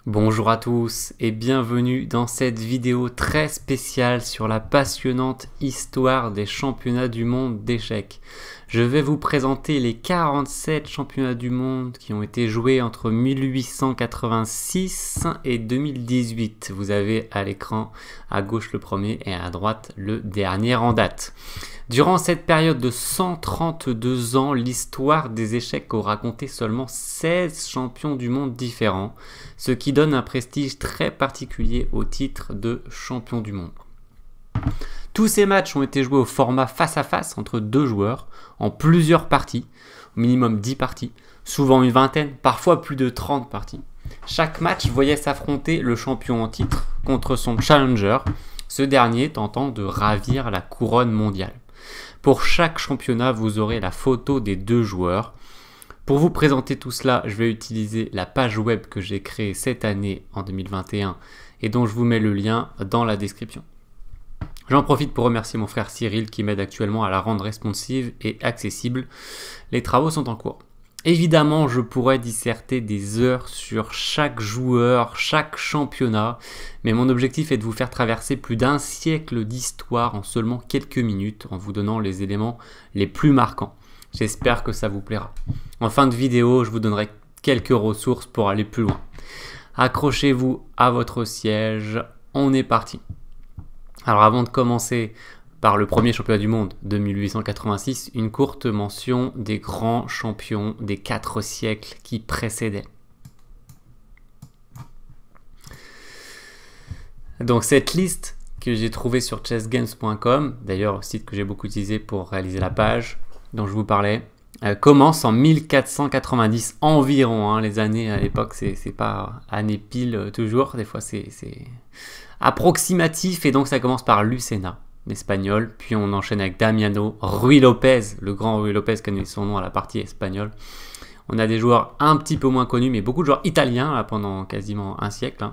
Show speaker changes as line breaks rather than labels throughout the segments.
Bonjour à tous et bienvenue dans cette vidéo très spéciale sur la passionnante histoire des championnats du monde d'échecs. Je vais vous présenter les 47 championnats du monde qui ont été joués entre 1886 et 2018. Vous avez à l'écran à gauche le premier et à droite le dernier en date. Durant cette période de 132 ans, l'histoire des échecs aura compté seulement 16 champions du monde différents, ce qui donne un prestige très particulier au titre de champion du monde. Tous ces matchs ont été joués au format face-à-face entre deux joueurs, en plusieurs parties, au minimum 10 parties, souvent une vingtaine, parfois plus de 30 parties. Chaque match voyait s'affronter le champion en titre contre son challenger, ce dernier tentant de ravir la couronne mondiale. Pour chaque championnat, vous aurez la photo des deux joueurs. Pour vous présenter tout cela, je vais utiliser la page web que j'ai créée cette année en 2021 et dont je vous mets le lien dans la description. J'en profite pour remercier mon frère Cyril qui m'aide actuellement à la rendre responsive et accessible. Les travaux sont en cours. Évidemment, je pourrais disserter des heures sur chaque joueur, chaque championnat, mais mon objectif est de vous faire traverser plus d'un siècle d'histoire en seulement quelques minutes en vous donnant les éléments les plus marquants. J'espère que ça vous plaira. En fin de vidéo, je vous donnerai quelques ressources pour aller plus loin. Accrochez-vous à votre siège, on est parti. Alors avant de commencer par le premier championnat du monde de 1886, une courte mention des grands champions des 4 siècles qui précédaient. Donc cette liste que j'ai trouvée sur chessgames.com, d'ailleurs site que j'ai beaucoup utilisé pour réaliser la page dont je vous parlais, commence en 1490 environ. Les années à l'époque, c'est pas année pile toujours, des fois c'est approximatif, et donc ça commence par Lucena, l'espagnol, puis on enchaîne avec Damiano, Ruy Lopez, le grand Ruy Lopez qui a donné son nom à la partie espagnole. On a des joueurs un petit peu moins connus, mais beaucoup de joueurs italiens là, pendant quasiment un siècle.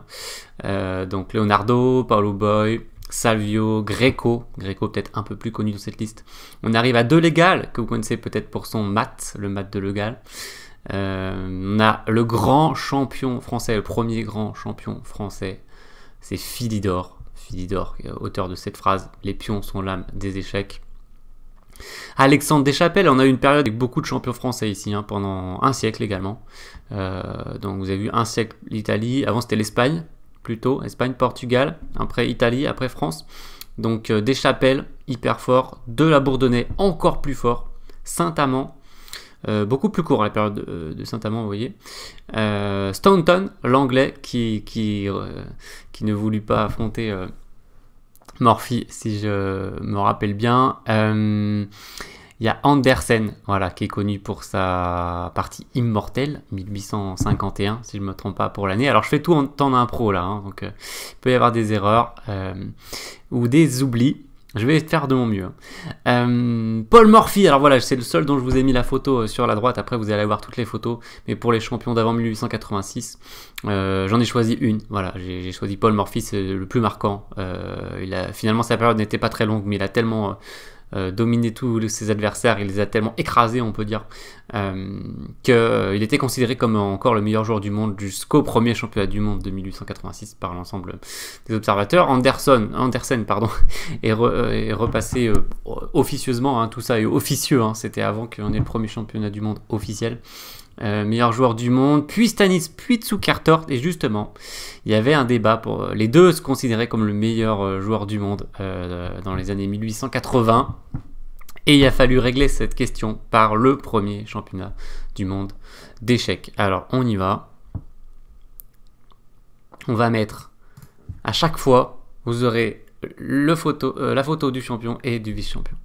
Donc Leonardo, Paolo Boy, Salvio, Greco peut-être un peu plus connu dans cette liste. On arrive à De Legal, que vous connaissez peut-être pour son mat, le mat de Legal. On a le grand champion français, le premier grand champion français, c'est Philidor. Philidor, auteur de cette phrase, les pions sont l'âme des échecs. Alexandre Deschapelles, on a eu une période avec beaucoup de champions français ici, pendant un siècle également. Donc vous avez vu un siècle l'Italie, avant c'était l'Espagne, plutôt, Espagne, Portugal, après Italie, après France. Donc Deschapelles, hyper fort, De La Bourdonnais, encore plus fort, Saint-Amand, beaucoup plus court à la période de Saint-Amand, vous voyez. Staunton, l'anglais, qui ne voulut pas affronter Morphy, si je me rappelle bien. Il y a Andersen, voilà, qui est connu pour sa partie immortelle, 1851, si je ne me trompe pas pour l'année. Alors je fais tout en temps d'impro là, donc il peut y avoir des erreurs ou des oublis. Je vais faire de mon mieux. Paul Morphy, alors voilà, c'est le seul dont je vous ai mis la photo sur la droite. Après, vous allez voir toutes les photos. Mais pour les champions d'avant 1886, j'en ai choisi une. Voilà, j'ai choisi Paul Morphy, c'est le plus marquant. Finalement, sa période n'était pas très longue, mais il a tellement dominé tous ses adversaires, il les a tellement écrasés, on peut dire, qu'il était considéré comme encore le meilleur joueur du monde jusqu'au premier championnat du monde de 1886 par l'ensemble des observateurs. Andersen est repassé officieusement, tout ça est officieux, c'était avant qu'on ait le premier championnat du monde officiel. Meilleur joueur du monde, puis Stanis, puis Zukertort, et justement, il y avait un débat pour les deux se considéraient comme le meilleur joueur du monde dans les années 1880, et il a fallu régler cette question par le premier championnat du monde d'échecs. Alors on y va, on va mettre à chaque fois, vous aurez la photo du champion et du vice-champion,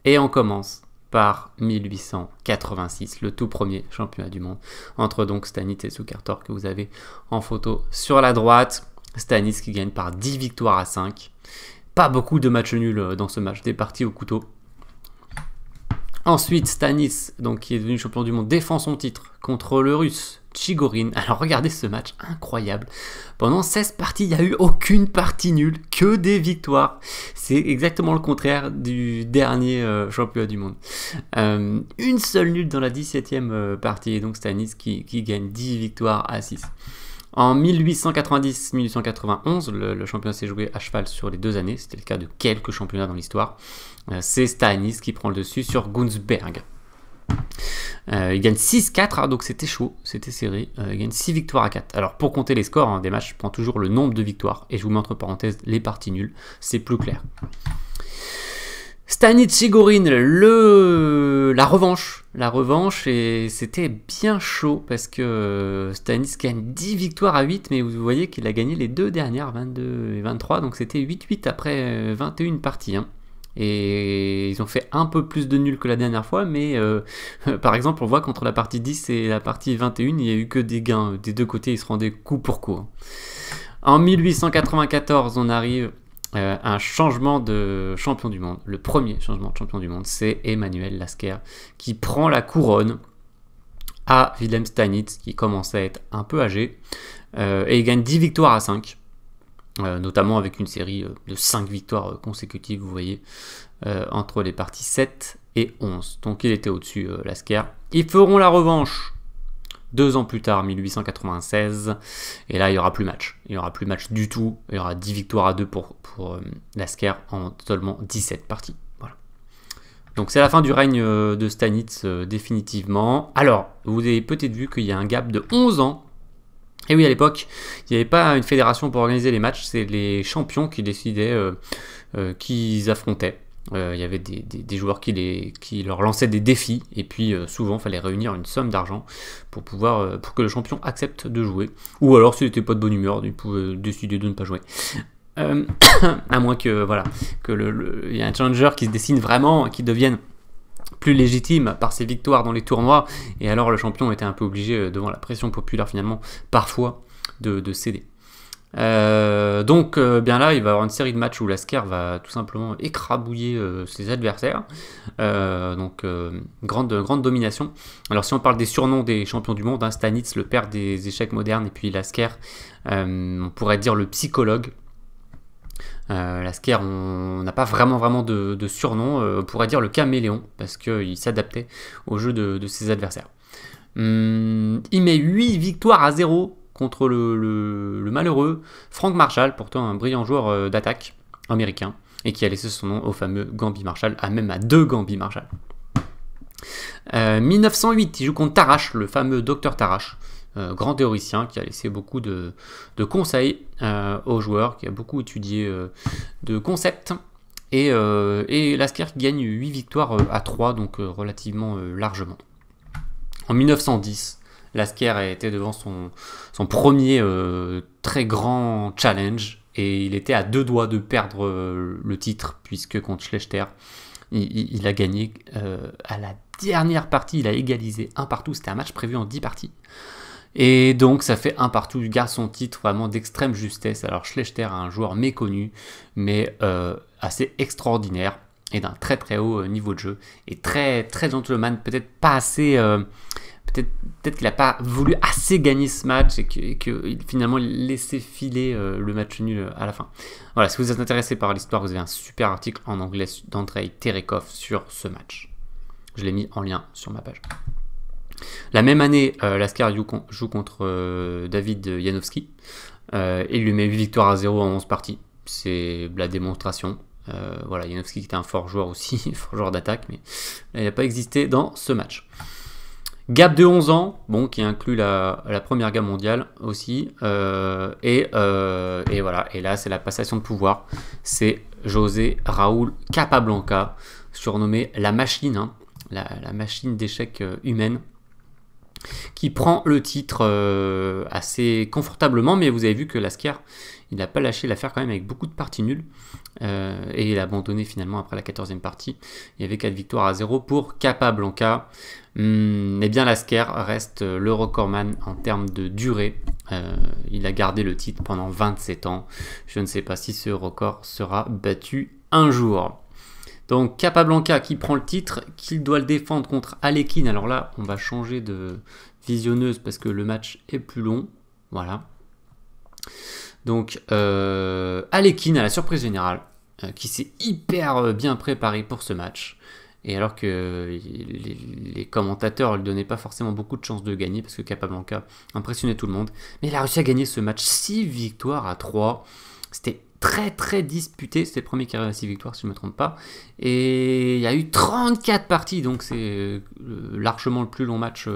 et on commence par 1886, le tout premier championnat du monde, entre donc Stanis et Zukertort que vous avez en photo sur la droite. Stanis qui gagne par 10 victoires à 5. Pas beaucoup de matchs nuls dans ce match, des parties au couteau. Ensuite, Stanis, donc, qui est devenu champion du monde, défend son titre contre le russe Chigorin. Alors regardez ce match incroyable. Pendant 16 parties, il n'y a eu aucune partie nulle, que des victoires. C'est exactement le contraire du dernier championnat du monde. Une seule nulle dans la 17e partie, et donc Stanis qui gagne 10 victoires à 6. En 1890-1891, le championnat s'est joué à cheval sur les 2 années. C'était le cas de quelques championnats dans l'histoire. C'est Stanis qui prend le dessus sur Günzburg. Il gagne 6-4, donc c'était chaud, c'était serré. Il gagne 6 victoires à 4. Alors pour compter les scores des matchs, je prends toujours le nombre de victoires et je vous mets entre parenthèses les parties nulles, c'est plus clair. Stanic Chigorin, la revanche, et c'était bien chaud parce que Stanic gagne 10 victoires à 8, mais vous voyez qu'il a gagné les 2 dernières, 22 et 23, donc c'était 8-8 après 21 parties. Et ils ont fait un peu plus de nuls que la dernière fois, mais par exemple, on voit qu'entre la partie 10 et la partie 21, il n'y a eu que des gains. Des deux côtés, ils se rendaient coup pour coup. En 1894, on arrive à un changement de champion du monde. Le premier changement de champion du monde, c'est Emanuel Lasker qui prend la couronne à Wilhelm Stanitz, qui commence à être un peu âgé. Et il gagne 10 victoires à 5. Notamment avec une série de 5 victoires consécutives, vous voyez, entre les parties 7 et 11. Donc il était au-dessus, Lasker. Ils feront la revanche 2 ans plus tard, 1896, et là il n'y aura plus match. Il n'y aura plus match du tout, il y aura 10 victoires à 2 pour Lasker en seulement 17 parties. Voilà. Donc c'est la fin du règne de Stanitz définitivement. Alors, vous avez peut-être vu qu'il y a un gap de 11 ans. Et oui, à l'époque, il n'y avait pas une fédération pour organiser les matchs, c'est les champions qui décidaient qui ils affrontaient. Il y avait des joueurs qui leur lançaient des défis, et puis souvent, il fallait réunir une somme d'argent pour que le champion accepte de jouer. Ou alors, s'il n'était pas de bonne humeur, il pouvait décider de ne pas jouer. À moins que, voilà, il y ait un challenger qui se dessine vraiment, qui devienne plus légitime par ses victoires dans les tournois, et alors le champion était un peu obligé, devant la pression populaire finalement, parfois, de céder. Donc bien là, il va y avoir une série de matchs où Lasker va tout simplement écrabouiller ses adversaires. Grande domination. Alors si on parle des surnoms des champions du monde, Stanitz, le père des échecs modernes, et puis Lasker, on pourrait dire le psychologue. Lasker, on n'a pas vraiment de surnom, on pourrait dire le caméléon, parce qu'il s'adaptait au jeu de ses adversaires. Il met 8 victoires à 0 contre le malheureux Frank Marshall, pourtant un brillant joueur d'attaque américain, et qui a laissé son nom au fameux Gambit Marshall, même à 2 Gambit Marshall. 1908, il joue contre Tarrasch, le fameux docteur Tarrasch, grand théoricien qui a laissé beaucoup de conseils aux joueurs, qui a beaucoup étudié de concepts, et Lasker qui gagne 8 victoires à 3, donc relativement largement. En 1910, Lasker était devant son premier très grand challenge, et il était à 2 doigts de perdre le titre, puisque contre Schlechter, il a gagné à la dernière partie, il a égalisé 1 partout, c'était un match prévu en 10 parties. Et donc ça fait 1 partout, il garde son titre vraiment d'extrême justesse. Alors Schlechter, un joueur méconnu, mais assez extraordinaire, et d'un très haut niveau de jeu, et très gentleman, peut-être pas assez... Peut-être qu'il n'a pas voulu assez gagner ce match, et que finalement il laissait filer le match nul à la fin. Voilà, si vous êtes intéressé par l'histoire, vous avez un super article en anglais d'Andrei Terekov sur ce match. Je l'ai mis en lien sur ma page. La même année, Lasker joue contre David Janowski. Il lui met 8 victoires à 0 en 11 parties. C'est la démonstration. Voilà, Janowski qui était un fort joueur aussi, fort joueur d'attaque, mais il n'a pas existé dans ce match. Gap de 11 ans, bon, qui inclut la Première Guerre mondiale aussi. Et voilà, et là c'est la passation de pouvoir. C'est José Raúl Capablanca, surnommé la machine, la machine d'échecs humaine, qui prend le titre assez confortablement, mais vous avez vu que Lasker, il n'a pas lâché l'affaire quand même, avec beaucoup de parties nulles, et il a abandonné finalement après la 14e partie. Il y avait 4 victoires à 0 pour Capablanca. Eh bien Lasker reste le recordman en termes de durée. Il a gardé le titre pendant 27 ans. Je ne sais pas si ce record sera battu un jour. Donc Capablanca qui prend le titre, qu'il doit le défendre contre Alekhine. Alors là, on va changer de visionneuse parce que le match est plus long. Voilà. Donc Alekhine à la surprise générale, qui s'est hyper bien préparé pour ce match. Et alors que les commentateurs ne lui donnaient pas forcément beaucoup de chances de gagner parce que Capablanca impressionnait tout le monde. Mais il a réussi à gagner ce match 6 victoires à 3. C'était très très disputé. C'était le premier qui arrive à 6 victoires si je ne me trompe pas. Et il y a eu 34 parties. Donc c'est largement le plus long match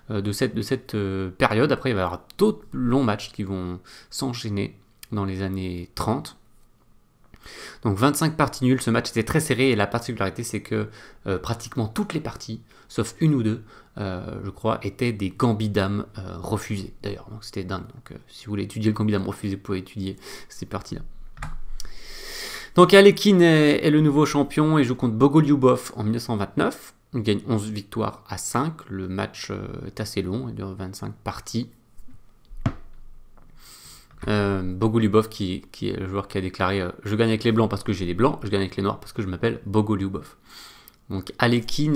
de cette période. Après il va y avoir d'autres longs matchs qui vont s'enchaîner dans les années 30. Donc 25 parties nulles, ce match était très serré et la particularité c'est que pratiquement toutes les parties, sauf une ou deux, je crois, étaient des gambidam refusés d'ailleurs. Donc c'était dingue. Donc si vous voulez étudier le gambidam refusé, vous pouvez étudier ces parties-là. Donc Alekhine est le nouveau champion et joue contre Bogolyubov en 1929. Il gagne 11 victoires à 5. Le match est assez long, il dure 25 parties. Bogolyubov qui est le joueur qui a déclaré je gagne avec les blancs parce que j'ai les blancs, je gagne avec les noirs parce que je m'appelle Bogolyubov. Donc Alekhine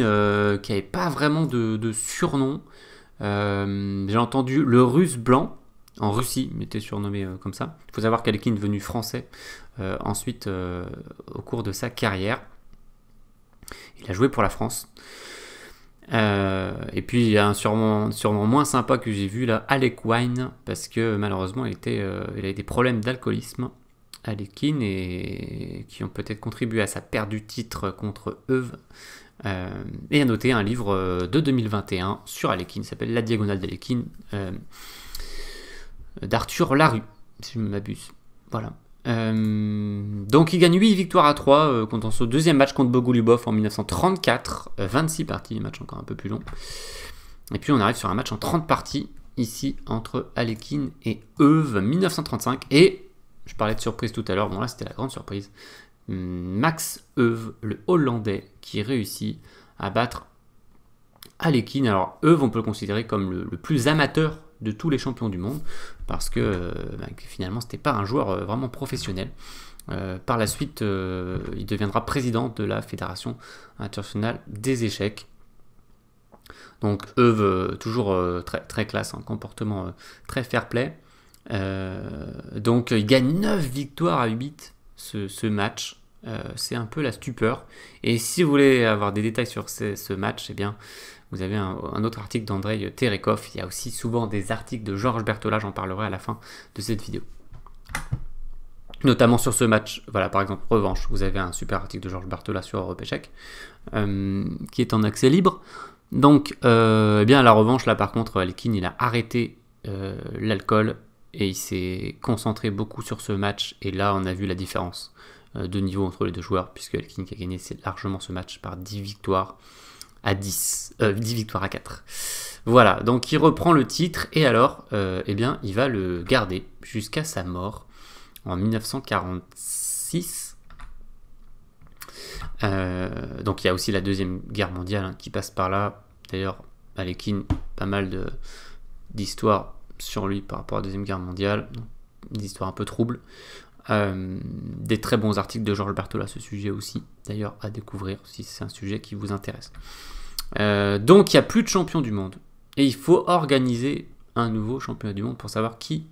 qui n'avait pas vraiment de surnom. J'ai entendu le russe blanc en Russie, il était surnommé comme ça. Il faut savoir qu'Alekhine est devenu français ensuite au cours de sa carrière. Il a joué pour la France. Et puis il y a un surnom moins sympa que j'ai vu là, Alec Wine, parce que malheureusement il a des problèmes d'alcoolisme, Alekhine, et qui ont peut-être contribué à sa perte du titre contre Euve. Et à noter un livre de 2021 sur Alekhine, s'appelle La Diagonale d'Alekhine, d'Arthur Larue, si je ne m'abuse. Voilà. Donc il gagne 8 victoires à 3 contre son deuxième match contre Bogolyubov en 1934, 26 parties, match encore un peu plus long. Et puis on arrive sur un match en 30 parties ici entre Alekhine et Euve 1935, et je parlais de surprise tout à l'heure, bon là c'était la grande surprise, Max Euve, le Hollandais, qui réussit à battre Alekhine. Alors Euve, on peut le considérer comme le plus amateur de tous les champions du monde, parce que finalement c'était pas un joueur vraiment professionnel. Par la suite, il deviendra président de la Fédération internationale des échecs. Donc Euve, toujours très, très classe, un comportement très fair play. Donc il gagne 9 victoires à 8 ce match. C'est un peu la stupeur. Et si vous voulez avoir des détails sur ce match, eh bien, vous avez un autre article d'Andrei Terekov. Il y a aussi souvent des articles de Georges Berthola, j'en parlerai à la fin de cette vidéo. Notamment sur ce match, voilà, par exemple, revanche, vous avez un super article de Georges Berthola sur Europe Échec, qui est en accès libre. Donc, eh bien, à la revanche, là par contre, Alekhine, il a arrêté l'alcool et il s'est concentré beaucoup sur ce match. Et là, on a vu la différence de niveau entre les deux joueurs, puisque Alekhine qui a gagné largement ce match par 10 victoires à 10 victoires à 4. Voilà, donc il reprend le titre et alors, eh bien, il va le garder jusqu'à sa mort en 1946. Donc il y a aussi la Deuxième Guerre mondiale qui passe par là. D'ailleurs, Alekhine, pas mal d'histoires sur lui par rapport à la Deuxième Guerre mondiale, des histoires un peu troubles. Des très bons articles de Georges Berthola à ce sujet aussi, d'ailleurs à découvrir si c'est un sujet qui vous intéresse. Donc il n'y a plus de champion du monde et il faut organiser un nouveau championnat du monde pour savoir qui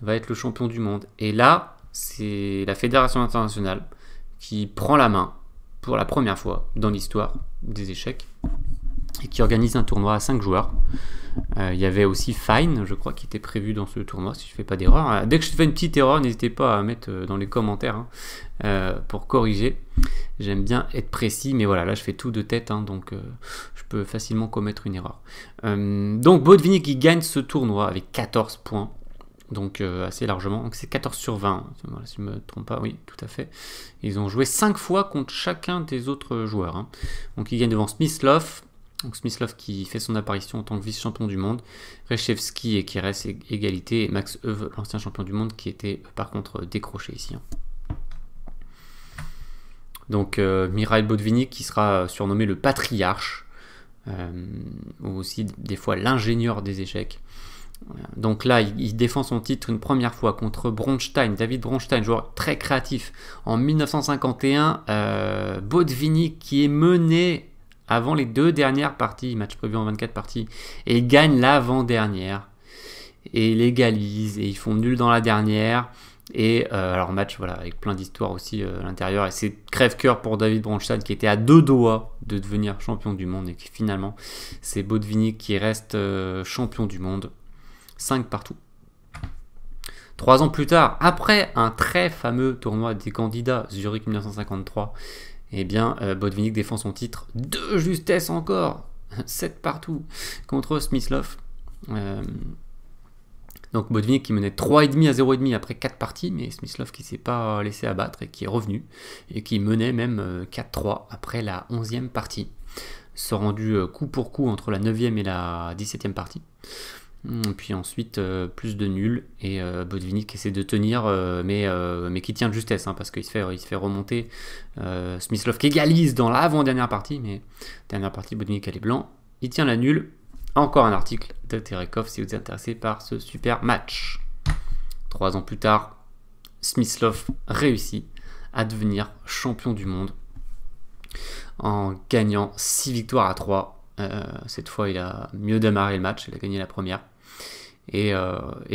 va être le champion du monde. Et là, c'est la Fédération internationale qui prend la main pour la première fois dans l'histoire des échecs et qui organise un tournoi à 5 joueurs. Il y avait aussi Fine, je crois, qui était prévu dans ce tournoi, si je ne fais pas d'erreur. Dès que je fais une petite erreur, n'hésitez pas à mettre dans les commentaires pour corriger. J'aime bien être précis, mais voilà, là je fais tout de tête, donc je peux facilement commettre une erreur. Donc Botvinnik qui gagne ce tournoi avec 14 points, donc assez largement. Donc c'est 14 sur 20, voilà, si je ne me trompe pas, oui, tout à fait. Ils ont joué 5 fois contre chacun des autres joueurs. Donc ils gagnent devant Smyslov. Donc Smyslov qui fait son apparition en tant que vice-champion du monde, Reshevsky et qui reste égalité, et Max Euve, l'ancien champion du monde, qui était par contre décroché ici. Donc Mikhail Botvinnik qui sera surnommé le patriarche, ou aussi des fois l'ingénieur des échecs. Donc là, il défend son titre une première fois contre Bronstein, David Bronstein, joueur très créatif. En 1951, Botvinnik qui est mené avant les 2 dernières parties, match prévu en 24 parties, et il gagne l'avant-dernière, et il égalise, et ils font nul dans la dernière, Et alors match voilà, avec plein d'histoires aussi à l'intérieur. Et c'est crève-cœur pour David Bronstein qui était à 2 doigts de devenir champion du monde. Et qui finalement, c'est Botvinnik qui reste champion du monde. 5 partout. 3 ans plus tard, après un très fameux tournoi des candidats, Zurich 1953, eh bien, Botvinnik défend son titre de justesse encore. 7 partout contre Smyslov. Donc Botvinnik qui menait 3,5 à 0,5 après 4 parties, mais Smyslov qui ne s'est pas laissé abattre et qui est revenu, et qui menait même 4-3 après la 11e partie. Ils se sont rendus coup pour coup entre la 9e et la 17e partie. Puis ensuite, plus de nuls, et Botvinnik essaie de tenir, mais qui tient de justesse, hein, parce qu'il se fait remonter. Smyslov qui égalise dans l'avant-dernière partie, mais dernière partie, Botvinnik elle est blanc. Il tient la nulle. Encore un article de Terekov si vous êtes intéressé par ce super match. 3 ans plus tard, Smyslov réussit à devenir champion du monde en gagnant 6 victoires à 3. Cette fois, il a mieux démarré le match, il a gagné la première. Et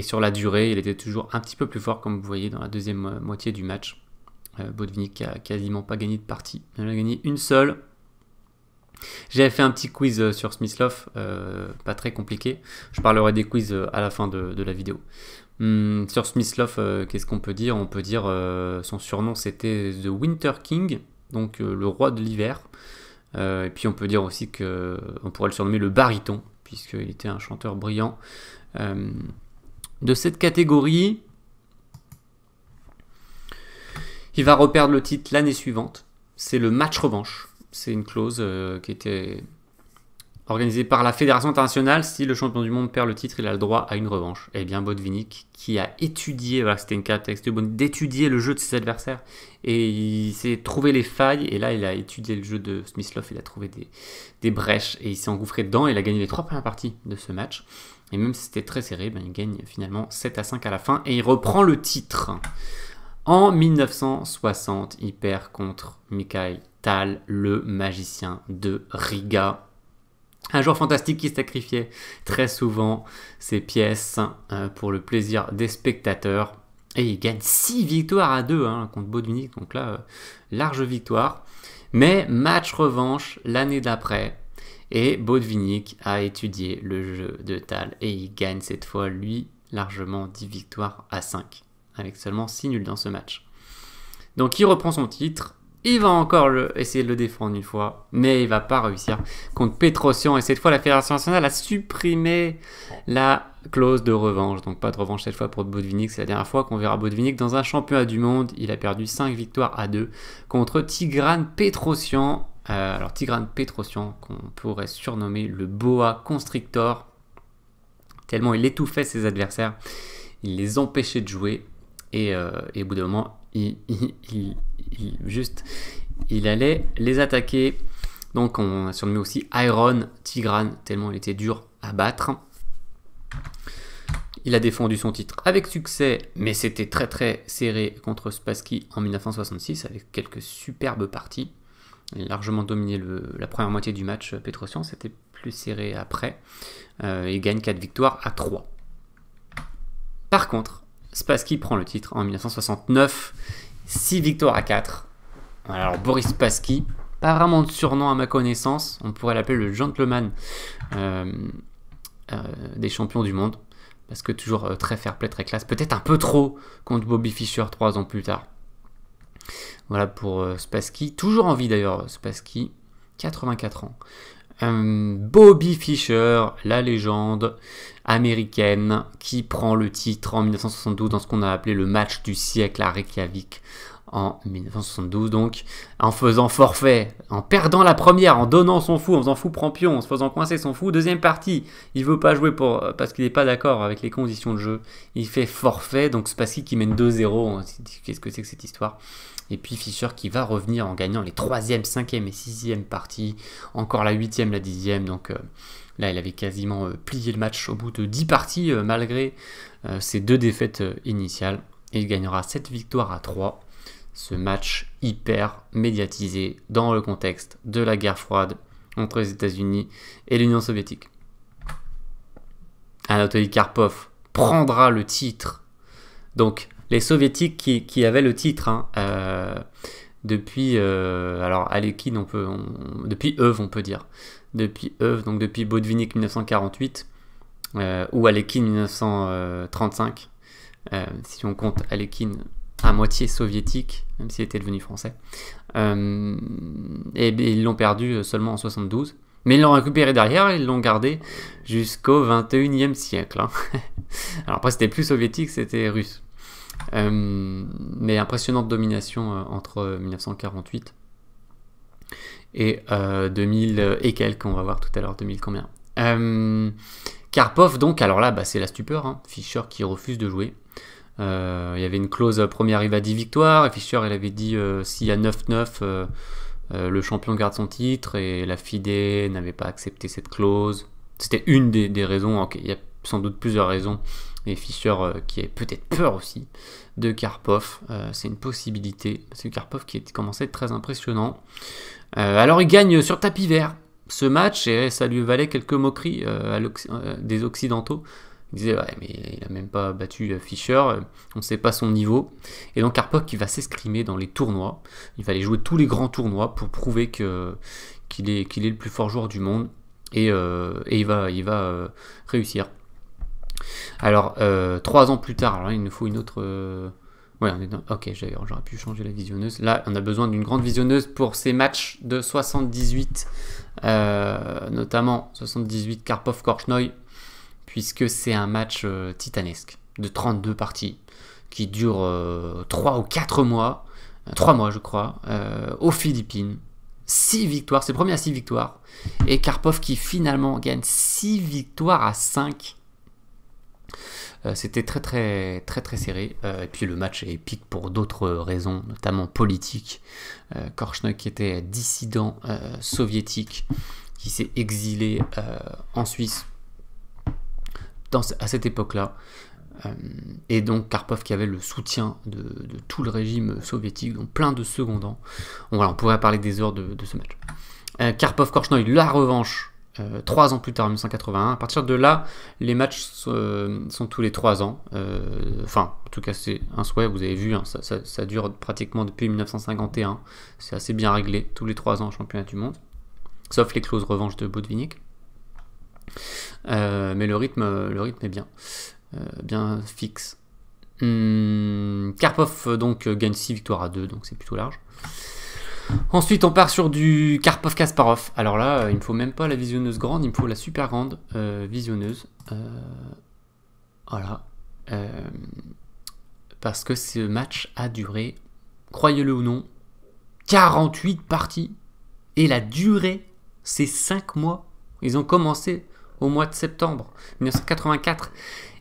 sur la durée, il était toujours un petit peu plus fort, comme vous voyez dans la deuxième moitié du match. Botvinnik a quasiment pas gagné de partie. Il en a gagné une seule. J'avais fait un petit quiz sur Smyslov, pas très compliqué. Je parlerai des quiz à la fin de la vidéo. Sur Smyslov, qu'est-ce qu'on peut dire? On peut dire son surnom c'était The Winter King, donc le roi de l'hiver. Et puis on peut dire aussi qu'on pourrait le surnommer le baryton, puisqu'il était un chanteur brillant. De cette catégorie, il va reperdre le titre l'année suivante. C'est le match revanche. C'est une clause qui était organisée par la Fédération internationale. Si le champion du monde perd le titre, il a le droit à une revanche. Et bien Botvinnik, qui a étudié, voilà, c'était une caractéristique d'étudier le jeu de ses adversaires, et il s'est trouvé les failles, et là il a étudié le jeu de Smyslov, il a trouvé des brèches, et il s'est engouffré dedans, et il a gagné les 3 premières parties de ce match. Et même si c'était très serré, ben, il gagne finalement 7-5 à la fin, et il reprend le titre. En 1960, il perd contre Mikhail Tal, le magicien de Riga. Un joueur fantastique qui sacrifiait très souvent ses pièces pour le plaisir des spectateurs. Et il gagne 6 victoires à 2 contre Botvinnik. Donc là, large victoire. Mais match revanche l'année d'après. Et Botvinnik a étudié le jeu de Tal. Et il gagne cette fois, lui, largement 10 victoires à 5. Avec seulement 6 nuls dans ce match. Donc il reprend son titre. Il va encore essayer de le défendre une fois, mais il va pas réussir contre Petrosian. Et cette fois, la Fédération nationale a supprimé la clause de revanche. Donc pas de revanche cette fois pour Botvinnik. C'est la dernière fois qu'on verra Botvinnik dans un championnat du monde. Il a perdu 5 victoires à 2 contre Tigran Petrosian. Alors Tigran Petrosian, qu'on pourrait surnommer le boa constrictor, tellement il étouffait ses adversaires. Il les empêchait de jouer. Et au bout d'un moment, il allait les attaquer. Donc on a surnommé aussi Iron Tigran, tellement il était dur à battre. Il a défendu son titre avec succès, mais c'était très très serré contre Spassky en 1966 avec quelques superbes parties. Il a largement dominé la première moitié du match. Petrosian, c'était plus serré après. Il gagne 4 victoires à 3. Par contre, Spassky prend le titre en 1969, 6 victoires à 4. Alors Boris Spassky, pas vraiment de surnom à ma connaissance, on pourrait l'appeler le gentleman des champions du monde, parce que toujours très fair-play, très classe, peut-être un peu trop contre Bobby Fischer 3 ans plus tard. Voilà pour Spassky, toujours en vie d'ailleurs Spassky, 84 ans. Bobby Fischer, la légende américaine qui prend le titre en 1972 dans ce qu'on a appelé le match du siècle à Reykjavik en 1972, donc en faisant forfait, en perdant la première, en donnant son fou, en faisant fou prend pion, en se faisant coincer son fou. Deuxième partie, il veut pas jouer parce qu'il n'est pas d'accord avec les conditions de jeu, il fait forfait, donc Spassky qui mène 2-0, qu'est-ce que c'est que cette histoire? Et puis Fischer qui va revenir en gagnant les 3e, 5e et 6e parties, encore la 8e, la 10e, donc là il avait quasiment plié le match au bout de 10 parties malgré ses 2 défaites initiales, et il gagnera 7 victoires à 3. Ce match hyper médiatisé dans le contexte de la guerre froide entre les États-Unis et l'Union soviétique. Anatoly Karpov prendra le titre, donc les soviétiques qui avaient le titre, hein, depuis, alors Alekhine, depuis Euve, on peut dire. Depuis Euve, donc depuis Botvinnik 1948, ou Alekhine 1935, si on compte Alekhine à moitié soviétique, même s'il était devenu français. Et ils l'ont perdu seulement en 72. Mais ils l'ont récupéré derrière et ils l'ont gardé jusqu'au 21e siècle. Hein. Alors après, c'était plus soviétique, c'était russe. Mais impressionnante domination entre 1948 et 2000 et quelques, on va voir tout à l'heure, 2000 combien. Karpov, donc, alors là, bah, c'est la stupeur. Hein. Fischer qui refuse de jouer. Il y avait une clause premier arrive à 10 victoires, et Fischer il avait dit s'il y a 9-9, le champion garde son titre, et la FIDE n'avait pas accepté cette clause. C'était une des raisons, okay, il y a sans doute plusieurs raisons, et Fischer qui a peut-être peur aussi de Karpov, c'est une possibilité, c'est Karpov qui commençait à être très impressionnant. Alors il gagne sur tapis vert ce match, et ça lui valait quelques moqueries des Occidentaux. Il disait ouais, mais il a même pas battu Fischer, on ne sait pas son niveau. Et donc Karpov qui va s'escrimer dans les tournois. Il va aller jouer tous les grands tournois pour prouver qu'il est le plus fort joueur du monde. Et il va réussir. Alors 3 ans plus tard, alors là, il nous faut une autre. Ouais, ok, j'aurais pu changer la visionneuse. Là, on a besoin d'une grande visionneuse pour ces matchs de 78, notamment 78 Karpov-Korchnoi. Puisque c'est un match titanesque de 32 parties qui dure 3 ou 4 mois, 3 mois je crois, aux Philippines. 6 victoires, c'est le premier à 6 victoires. Et Karpov qui finalement gagne 6 victoires à 5. C'était très serré. Et puis le match est épique pour d'autres raisons, notamment politiques. Korchnoi qui était dissident soviétique, qui s'est exilé en Suisse à cette époque-là, et donc Karpov qui avait le soutien de tout le régime soviétique, donc plein de secondants. Bon, voilà, on pourrait parler des heures de ce match. Karpov-Korchnoi, la revanche, 3 ans plus tard, en 1981. À partir de là, les matchs sont tous les 3 ans. Enfin, en tout cas, c'est un souhait, vous avez vu, hein, ça dure pratiquement depuis 1951. C'est assez bien réglé, tous les 3 ans, championnat du monde. Sauf les clauses revanche de Botvinnik. Mais le rythme est bien fixe. Karpov donc gagne 6 victoires à 2, donc c'est plutôt large. Ensuite on part sur du Karpov-Kasparov. Alors là il me faut même pas la visionneuse grande, il me faut la super grande visionneuse. Voilà. Parce que ce match a duré, croyez-le ou non, 48 parties. Et la durée, c'est 5 mois. Ils ont commencé au mois de septembre 1984.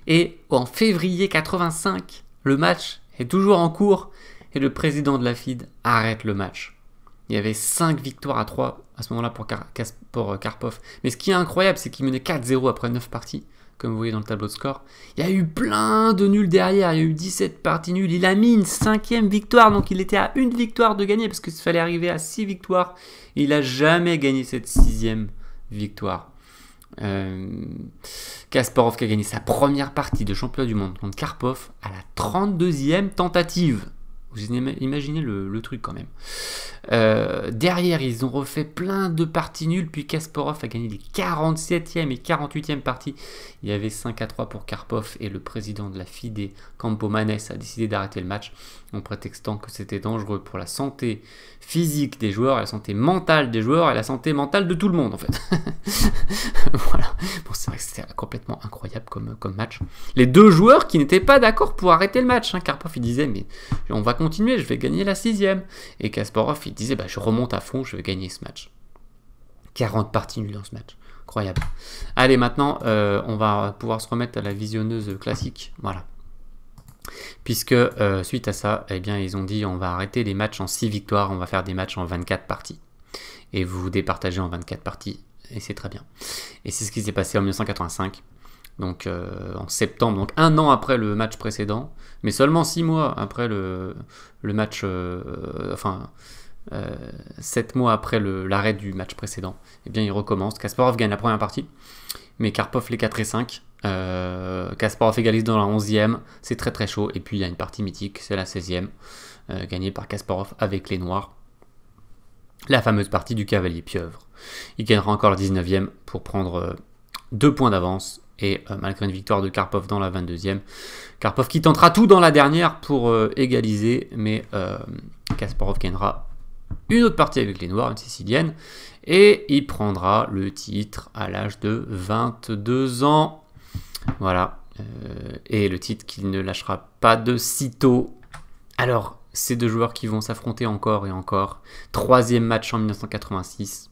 Et en février 85, le match est toujours en cours et le président de la FIDE arrête le match. Il y avait 5 victoires à 3 à ce moment-là pour Karpov. Mais ce qui est incroyable, c'est qu'il menait 4-0 après 9 parties, comme vous voyez dans le tableau de score. Il y a eu plein de nuls derrière, il y a eu 17 parties nulles. Il a mis une 5e victoire, donc il était à une victoire de gagner, parce qu'il fallait arriver à 6 victoires. Et il n'a jamais gagné cette 6e victoire. Kasparov qui a gagné sa première partie de championnat du monde contre Karpov à la 32e tentative. Vous imaginez le truc quand même. Derrière, ils ont refait plein de parties nulles, puis Kasparov a gagné les 47e et 48e parties. Il y avait 5-3 pour Karpov et le président de la FIDE, Campomanes, a décidé d'arrêter le match en prétextant que c'était dangereux pour la santé physique des joueurs, la santé mentale des joueurs et la santé mentale de tout le monde en fait. Voilà. Bon, c'est vrai que c'était complètement incroyable comme match. Les deux joueurs qui n'étaient pas d'accord pour arrêter le match. Hein. Karpov il disait mais on va continuer, je vais gagner la 6e. Et Kasparov il disait bah, je remonte à fond, je vais gagner ce match. 40 parties nulles dans ce match. Incroyable. Allez, maintenant, on va pouvoir se remettre à la visionneuse classique. Voilà. Puisque, suite à ça, eh bien, ils ont dit on va arrêter les matchs en 6 victoires, on va faire des matchs en 24 parties. Et vous vous départagez en 24 parties, et c'est très bien. Et c'est ce qui s'est passé en 1985. Donc, en septembre, donc 1 an après le match précédent, mais seulement 6 mois après le match... 7 mois après l'arrêt du match précédent, eh bien il recommence. Kasparov gagne la première partie, mais Karpov les 4 et 5. Kasparov égalise dans la 11e, c'est très très chaud. Et puis il y a une partie mythique, c'est la 16e, gagnée par Kasparov avec les Noirs. La fameuse partie du cavalier pieuvre. Il gagnera encore la 19e pour prendre 2 points d'avance. Et malgré une victoire de Karpov dans la 22e, Karpov qui tentera tout dans la dernière pour égaliser. Mais Kasparov gagnera une autre partie avec les Noirs, une sicilienne. Et il prendra le titre à l'âge de 22 ans. Voilà. Et le titre qu'il ne lâchera pas de sitôt. Alors, ces deux joueurs qui vont s'affronter encore et encore. 3e match en 1986.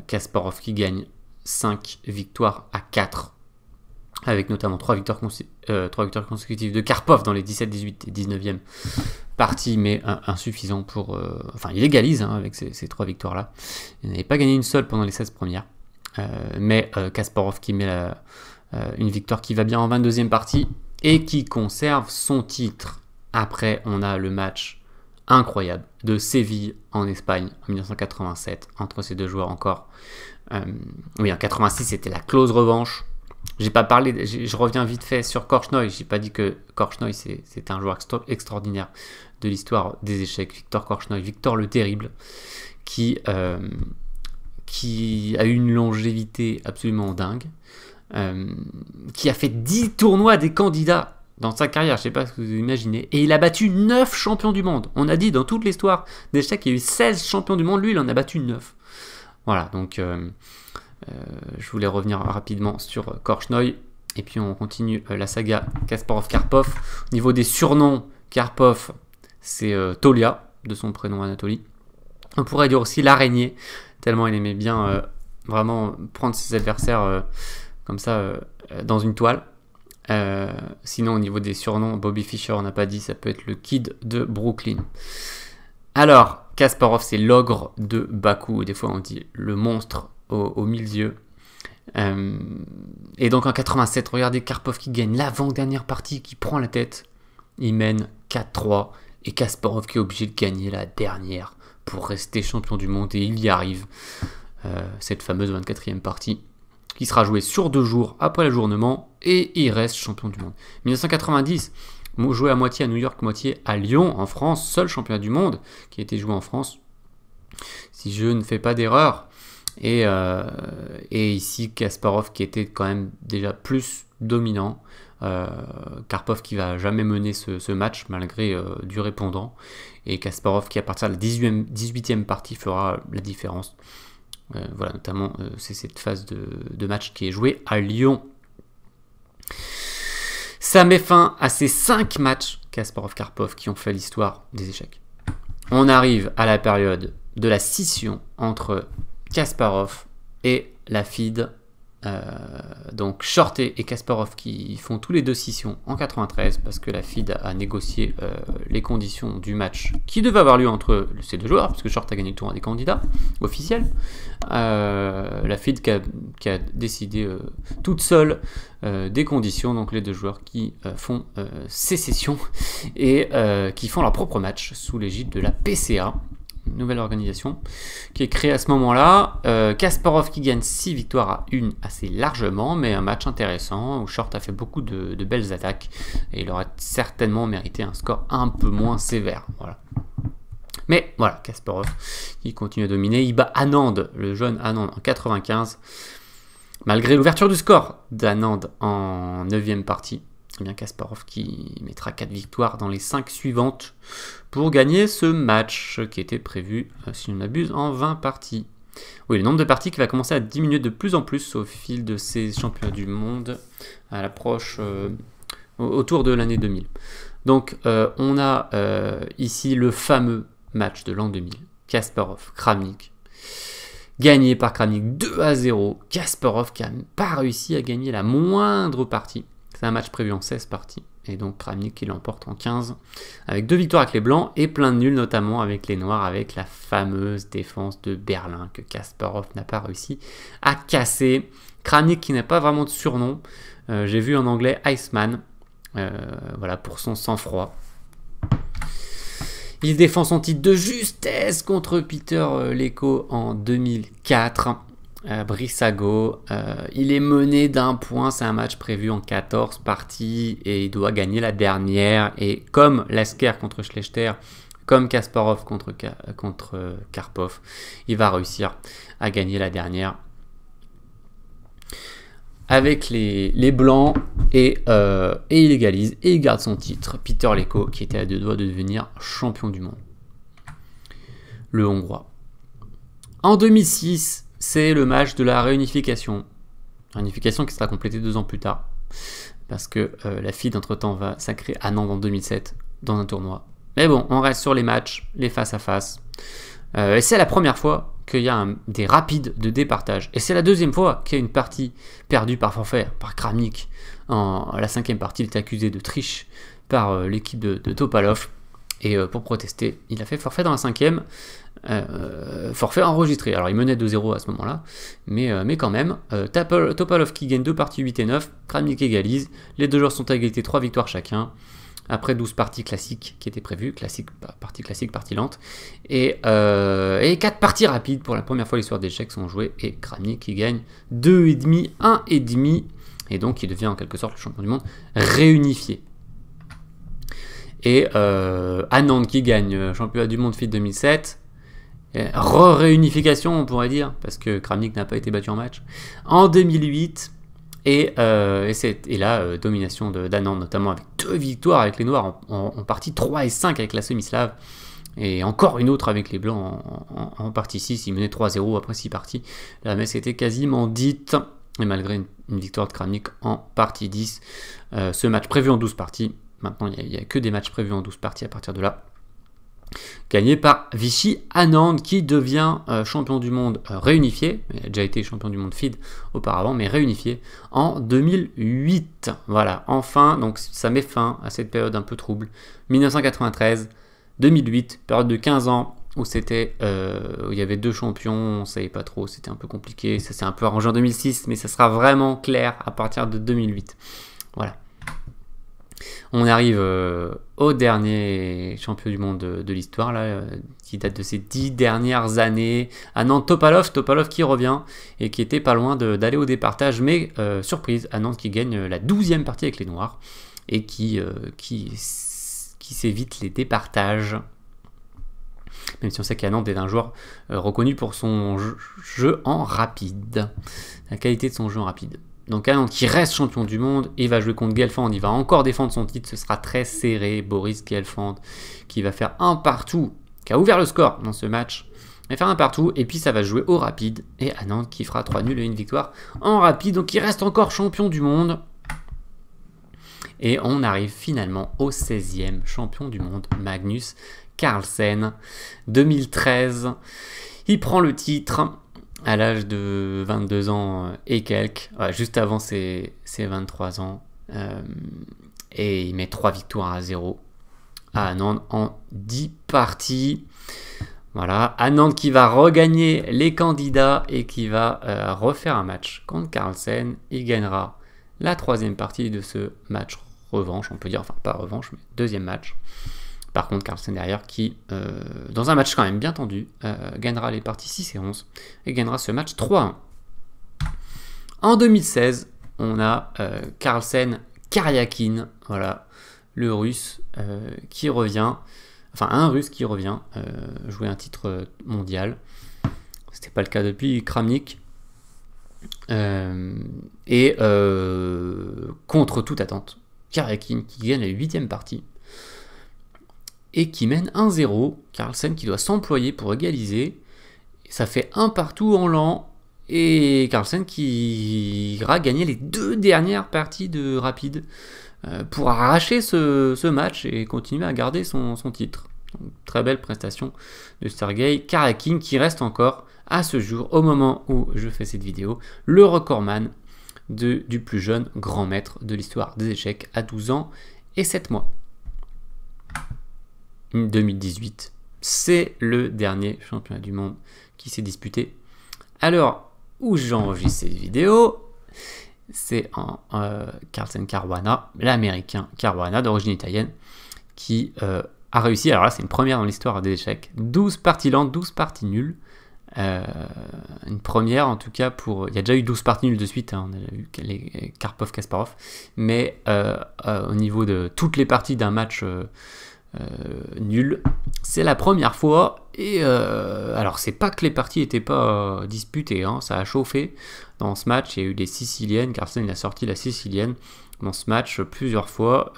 Kasparov qui gagne 5 victoires à 4. Avec notamment 3 victoires consécutives de Karpov dans les 17, 18 et 19e parties, mais insuffisant pour... Enfin, il égalise avec ces 3 victoires-là. Il n'avait pas gagné une seule pendant les 16 premières. Mais Kasparov qui met une victoire qui va bien en 22e partie et qui conserve son titre. Après, on a le match incroyable de Séville en Espagne en 1987 entre ces deux joueurs encore. Oui, en 86, c'était la close revanche. J'ai pas parlé, je reviens vite fait sur Korchnoi. J'ai pas dit que Korchnoi c'est un joueur extraordinaire de l'histoire des échecs. Victor Korchnoi, Victor le Terrible, qui a eu une longévité absolument dingue, qui a fait 10 tournois des candidats dans sa carrière, je sais pas ce que vous imaginez, et il a battu 9 champions du monde. On a dit dans toute l'histoire d'échecs, il y a eu 16 champions du monde, lui il en a battu 9. Voilà, donc je voulais revenir rapidement sur Korchnoi, et puis on continue la saga Kasparov-Karpov. Au niveau des surnoms, Karpov, c'est Tolia, de son prénom Anatoly. On pourrait dire aussi l'araignée, tellement il aimait bien vraiment prendre ses adversaires comme ça dans une toile. Sinon, au niveau des surnoms, Bobby Fischer, on n'a pas dit, ça peut être le Kid de Brooklyn. Alors, Kasparov, c'est l'ogre de Bakou, des fois on dit le monstre au milieu. Et donc en 87, regardez Karpov qui gagne l'avant-dernière partie, qui prend la tête. Il mène 4-3, et Kasparov qui est obligé de gagner la dernière pour rester champion du monde, et il y arrive. Cette fameuse 24e partie, qui sera jouée sur 2 jours après l'ajournement, et il reste champion du monde. 1990, joué à moitié à New York, moitié à Lyon, en France, seul championnat du monde qui a été joué en France, si je ne fais pas d'erreur. Et ici, Kasparov qui était quand même déjà plus dominant. Karpov qui va jamais mener ce match malgré du répondant. Et Kasparov qui à partir de la 18e partie fera la différence. Voilà, notamment c'est cette phase de match qui est jouée à Lyon. Ça met fin à ces 5 matchs Kasparov-Karpov qui ont fait l'histoire des échecs. On arrive à la période de la scission entre Kasparov et la FIDE. Donc Short et Kasparov qui font tous les deux scission en 93 parce que la FIDE a négocié les conditions du match qui devait avoir lieu entre ces deux joueurs, parce que Short a gagné le tournoi des candidats officiels. La FIDE qui a décidé toute seule des conditions, donc les deux joueurs qui font sécession et qui font leur propre match sous l'égide de la PCA, nouvelle organisation qui est créée à ce moment-là. Kasparov qui gagne 6 victoires à 1 assez largement, mais un match intéressant où Short a fait beaucoup de belles attaques et il aurait certainement mérité un score un peu moins sévère. Voilà. Mais voilà, Kasparov qui continue à dominer. Il bat Anand, le jeune Anand, en 95. Malgré l'ouverture du score d'Anand en 9e partie, eh bien Kasparov qui mettra 4 victoires dans les 5 suivantes pour gagner ce match qui était prévu, si je ne m'abuse, en 20 parties. Oui, le nombre de parties qui va commencer à diminuer de plus en plus au fil de ces championnats du monde à l'approche autour de l'année 2000. Donc on a ici le fameux match de l'an 2000, Kasparov-Kramnik, gagné par Kramnik 2-0. Kasparov qui n'a pas réussi à gagner la moindre partie. C'est un match prévu en 16 parties. Et donc Kramnik qui l'emporte en 15, avec 2 victoires avec les blancs et plein de nuls, notamment avec les noirs, avec la fameuse défense de Berlin que Kasparov n'a pas réussi à casser. Kramnik qui n'a pas vraiment de surnom. J'ai vu en anglais Iceman, voilà, pour son sang-froid. Il défend son titre de justesse contre Peter Leko en 2004. Brissago, il est mené d'un point, c'est un match prévu en 14 parties et il doit gagner la dernière. Et comme Lasker contre Schlechter, comme Kasparov contre Karpov, il va réussir à gagner la dernière avec les blancs et il égalise et il garde son titre. Peter Leko qui était à 2 doigts de devenir champion du monde. Le Hongrois. En 2006, c'est le match de la réunification. Réunification qui sera complétée 2 ans plus tard. Parce que la FIDE, entre-temps, va sacrer Anand en 2007 dans un tournoi. Mais bon, on reste sur les matchs, les face-à-face. Et c'est la première fois qu'il y a des rapides de départage. Et c'est la deuxième fois qu'il y a une partie perdue par forfait, par Kramnik. La 5e partie, il est accusé de triche par l'équipe de Topalov. Et pour protester, il a fait forfait dans la 5e. Forfait enregistré. Alors il menait 2-0 à ce moment-là, mais quand même, Topalov qui gagne 2 parties 8 et 9, Kramnik égalise, les deux joueurs sont à égalité, 3 victoires chacun, après 12 parties classiques qui étaient prévues, partie classique, partie lente, et 4 parties rapides pour la première fois l'histoire d'échecs sont jouées, et Kramnik qui gagne 2,5, 1,5, et donc il devient en quelque sorte le champion du monde réunifié. Et Anand qui gagne championnat du monde FIDE 2007, réunification on pourrait dire, parce que Kramnik n'a pas été battu en match, en 2008, et là, domination d'Anand, notamment avec 2 victoires avec les Noirs en partie 3 et 5 avec la semi-slave, et encore une autre avec les Blancs en partie 6, il menait 3-0 après 6 parties, la messe était quasiment dite, et malgré une victoire de Kramnik en partie 10, ce match prévu en 12 parties, maintenant il n'y a que des matchs prévus en 12 parties à partir de là, gagné par Vishy Anand qui devient champion du monde réunifié, il a déjà été champion du monde FIDE auparavant, mais réunifié en 2008. Voilà, enfin, donc ça met fin à cette période un peu trouble. 1993, 2008, période de 15 ans où où il y avait 2 champions, on ne savait pas trop, c'était un peu compliqué, ça s'est un peu arrangé en 2006, mais ça sera vraiment clair à partir de 2008. Voilà. On arrive au dernier champion du monde de l'histoire, qui date de ces 10 dernières années. Anand Topalov qui revient et qui était pas loin d'aller au départage, mais surprise, Anand qui gagne la 12e partie avec les Noirs et qui s'évite les départages. Même si on sait qu'Anand est un joueur reconnu pour son jeu en rapide, la qualité de son jeu en rapide. Donc Anand qui reste champion du monde, il va jouer contre Gelfand, il va encore défendre son titre, ce sera très serré. Boris Gelfand qui va faire un partout, qui a ouvert le score dans ce match, il va faire un partout, et puis ça va jouer au rapide, et Anand qui fera 3 nuls et 1 victoire en rapide, donc il reste encore champion du monde. Et on arrive finalement au 16e champion du monde, Magnus Carlsen, 2013, il prend le titre à l'âge de 22 ans et quelques, juste avant ses 23 ans, et il met 3 victoires à 0 à Anand en 10 parties. Voilà, Anand qui va regagner les candidats et qui va refaire un match contre Carlsen. Il gagnera la 3e partie de ce match revanche, on peut dire, enfin pas revanche, mais 2e match. Par contre, Carlsen derrière qui, dans un match quand même bien tendu, gagnera les parties 6 et 11 et gagnera ce match 3-1. En 2016, on a Carlsen Karyakin, voilà, le russe qui revient, enfin un russe qui revient jouer un titre mondial. C'était pas le cas depuis Kramnik. Contre toute attente, Karyakin qui gagne la 8e partie. Et qui mène 1-0, Carlsen qui doit s'employer pour égaliser, ça fait un partout en lent, et Carlsen qui ira gagner les 2 dernières parties de rapide pour arracher ce match et continuer à garder son titre. Donc, très belle prestation de Sergei Karyakin qui reste encore à ce jour, au moment où je fais cette vidéo, le recordman du plus jeune grand maître de l'histoire des échecs à 12 ans et 7 mois. 2018, c'est le dernier championnat du monde qui s'est disputé. Alors, où j'enregistre cette vidéo, c'est en Carlsen Caruana, l'américain Caruana d'origine italienne, qui a réussi, alors là c'est une première dans l'histoire des échecs, 12 parties lentes, 12 parties nulles, Une première en tout cas pour... Il y a déjà eu 12 parties nulles de suite, hein, on a vu les Karpov-Kasparov, mais au niveau de toutes les parties d'un match nul, c'est la première fois. Et alors c'est pas que les parties n'étaient pas disputées, hein, ça a chauffé dans ce match. Il y a eu des Siciliennes, Carlsen il a sorti la Sicilienne dans ce match plusieurs fois,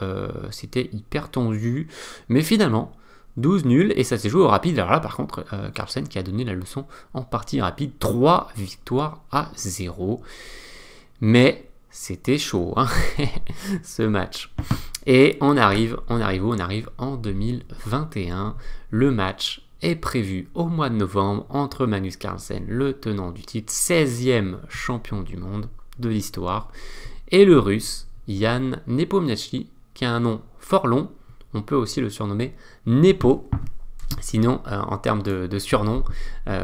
c'était hyper tendu, mais finalement 12 nuls, et ça s'est joué au rapide. Alors là par contre Carlsen qui a donné la leçon en partie rapide, 3 victoires à 0, mais c'était chaud hein, ce match. Et on arrive en 2021, le match est prévu au mois de novembre entre Magnus Carlsen, le tenant du titre, 16e champion du monde de l'histoire, et le russe Jan Nepomniachtchi, qui a un nom fort long, on peut aussi le surnommer Nepo. Sinon, en termes de surnom,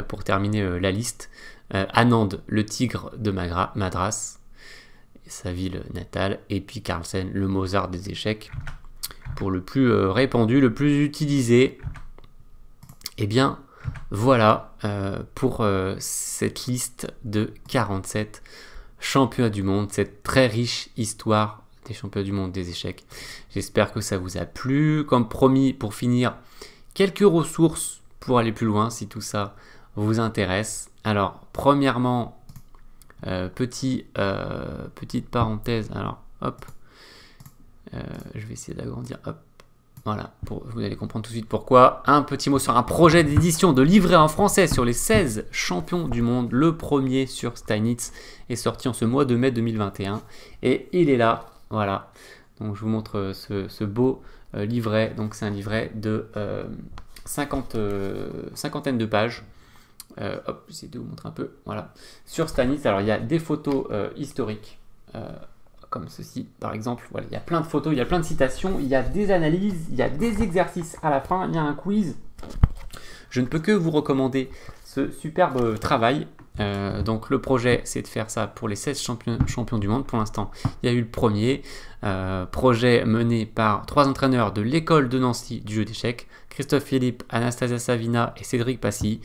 pour terminer la liste, Anand, le tigre de Madras, sa ville natale, et puis Carlsen, le Mozart des échecs, pour le plus répandu, le plus utilisé. Et bien voilà pour cette liste de 47 championnats du monde, cette très riche histoire des championnats du monde des échecs. J'espère que ça vous a plu. Comme promis, pour finir, quelques ressources pour aller plus loin si tout ça vous intéresse. Alors, premièrement, petite parenthèse, alors hop, je vais essayer d'agrandir, hop, voilà, vous allez comprendre tout de suite pourquoi. Un petit mot sur un projet d'édition de livret en français sur les 16 champions du monde. Le premier sur Steinitz est sorti en ce mois de mai 2021 et il est là, voilà. Donc je vous montre ce beau livret. Donc c'est un livret de cinquantaine de pages. Hop, j'essaie de vous montrer un peu, voilà. Sur Steinitz, alors il y a des photos historiques, comme ceci par exemple, voilà, il y a plein de photos, il y a plein de citations, il y a des analyses, il y a des exercices à la fin, il y a un quiz. Je ne peux que vous recommander ce superbe travail. Donc le projet, c'est de faire ça pour les 16 champions du monde. Pour l'instant, il y a eu le premier projet mené par 3 entraîneurs de l'école de Nancy du jeu d'échecs, Christophe Philippe, Anastasia Savina et Cédric Passy.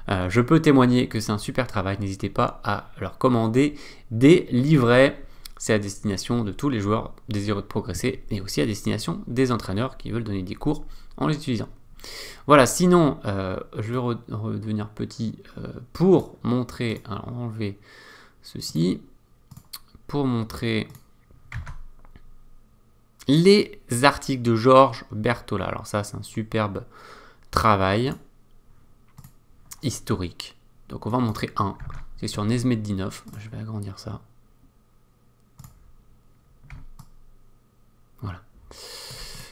Je peux témoigner que c'est un super travail, n'hésitez pas à leur commander des livrets. C'est à destination de tous les joueurs désireux de progresser et aussi à destination des entraîneurs qui veulent donner des cours en les utilisant. Voilà, sinon, je vais redevenir petit pour montrer, alors on va enlever ceci, pour montrer les articles de Georges Berthollat. Alors ça, c'est un superbe travail historique. Donc on va en montrer un, c'est sur Nesmedinov, je vais agrandir ça. Voilà.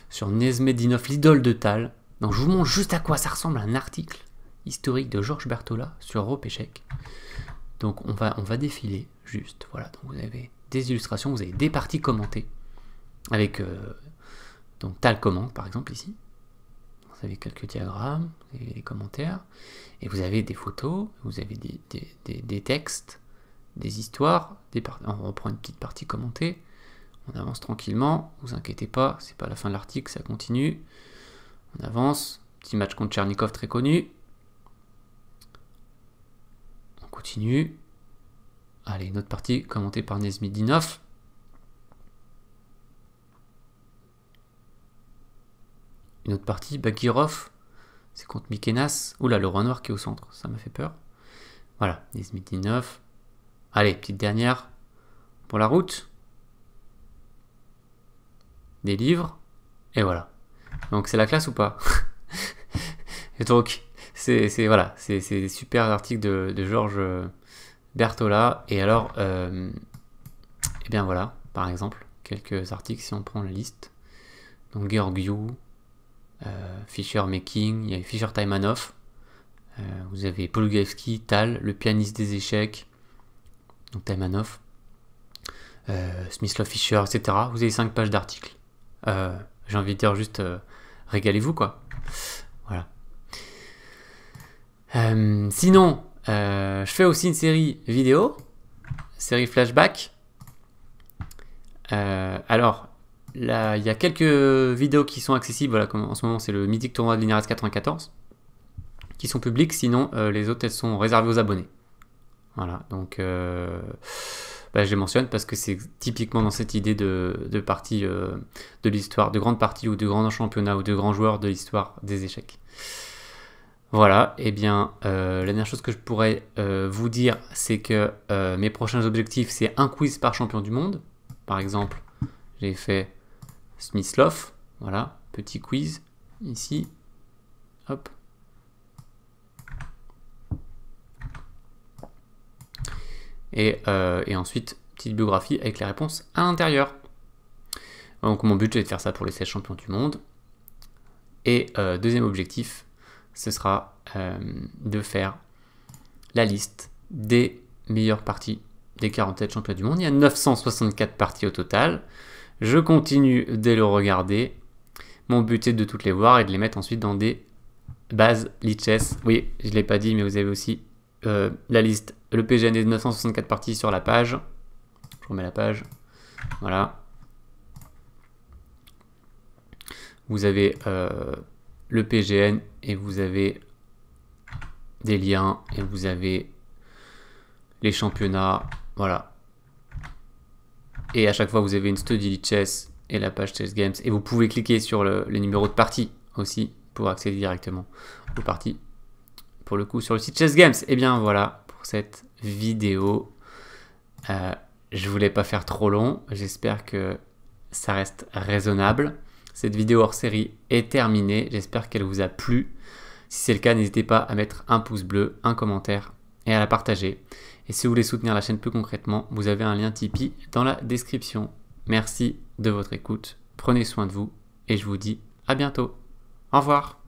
Sur Nesmedinov, l'idole de Tal. Donc je vous montre juste à quoi ça ressemble un article historique de Georges Berthollat sur Europe Échecs. Donc on va défiler juste. Voilà, donc vous avez des illustrations, vous avez des parties commentées avec donc Tal commente par exemple ici. Vous avez quelques diagrammes, vous avez des commentaires et vous avez des photos, vous avez des textes, des histoires, on reprend une petite partie commentée. On avance tranquillement, vous inquiétez pas, c'est pas la fin de l'article, ça continue. On avance, petit match contre Tchernikov très connu. On continue. Allez, une autre partie commentée par Nesmedinov. Une autre partie, Bakirov, c'est contre Mikenas. Oula, le roi noir qui est au centre, ça m'a fait peur. Voilà, Nesmedinov. Allez, petite dernière pour la route. Des livres, et voilà. Donc c'est la classe ou pas? Et donc c'est voilà, c'est des super articles de Georges Berthollat. Et alors, et bien voilà, par exemple, quelques articles si on prend la liste. Donc Georgiou, Fischer Making, il y a Fischer Taimanov, vous avez Polugaevski, Tal, le pianiste des échecs, donc Taimanov, Smyslov Fischer, etc. Vous avez 5 pages d'articles. J'ai envie de dire juste régalez-vous quoi. Voilà. Sinon, je fais aussi une série vidéo, série flashback. Alors, là, il y a quelques vidéos qui sont accessibles. Voilà, comme en ce moment, c'est le mythique tournoi de l'INRS 94. qui sont publiques, sinon les autres elles sont réservées aux abonnés. Voilà, donc je les mentionne parce que c'est typiquement dans cette idée de partie de l'histoire, de grandes parties ou de grands championnats ou de grands joueurs de l'histoire des échecs. Voilà, et bien la dernière chose que je pourrais vous dire, c'est que mes prochains objectifs, c'est un quiz par champion du monde. Par exemple, j'ai fait Smyslov, voilà, petit quiz ici, hop. Et ensuite, petite biographie avec les réponses à l'intérieur. Donc mon but, c'est de faire ça pour les 16 champions du monde. Et deuxième objectif, ce sera de faire la liste des meilleures parties des 47 champions du monde. Il y a 964 parties au total. Je continue de le regarder. Mon but est de toutes les voir et de les mettre ensuite dans des bases Lichess. Oui, je ne l'ai pas dit, mais vous avez aussi la liste, le PGN des 964 parties sur la page. Je remets la page. Voilà. Vous avez le PGN et vous avez des liens et vous avez les championnats. Voilà. Et à chaque fois, vous avez une study Lichess et la page Chess Games. Et vous pouvez cliquer sur les numéros de parties aussi pour accéder directement aux parties. Pour le coup, sur le site Chess Games. Et bien voilà pour cette vidéo. Je voulais pas faire trop long. J'espère que ça reste raisonnable. Cette vidéo hors série est terminée. J'espère qu'elle vous a plu. Si c'est le cas, n'hésitez pas à mettre un pouce bleu, un commentaire et à la partager. Et si vous voulez soutenir la chaîne plus concrètement, vous avez un lien Tipeee dans la description. Merci de votre écoute. Prenez soin de vous et je vous dis à bientôt. Au revoir.